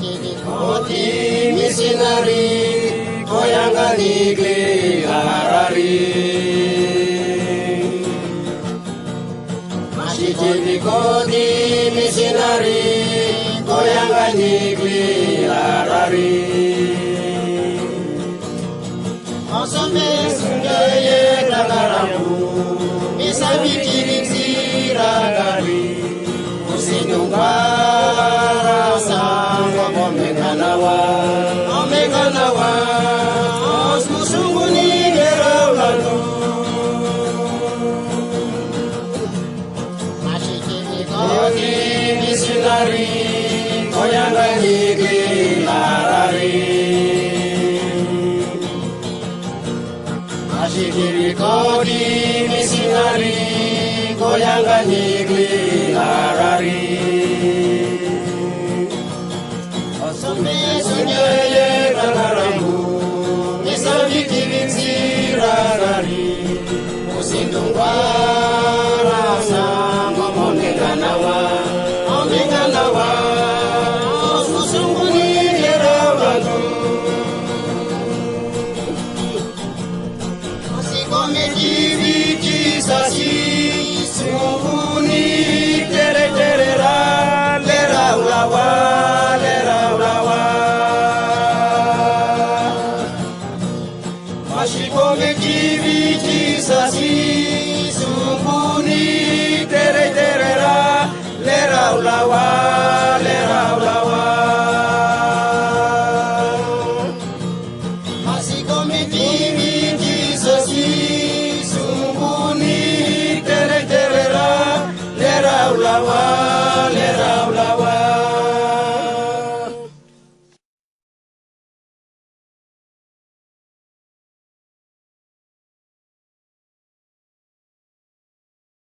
Oti misinari koyanganigli harari Mashijidi koti misinari koyanganigli harari Osome sungaye tagaramu Isabikiri siragari Usinyungwara sama Omeganawa Osmusunguni geraulano Mashikini koti misinari Koyanganigi larari Mashikini koti misinari Koyanganigi larari Sunyeye tagaramu Isabikiri siragari Usindungwara sama Omeganawa Osmusunguni geraulano Osikome kiviki sasi Sunguni tere-terera Lera ulawa Mashikome kiviki sasi Sunguni tere-terera Lera ulawa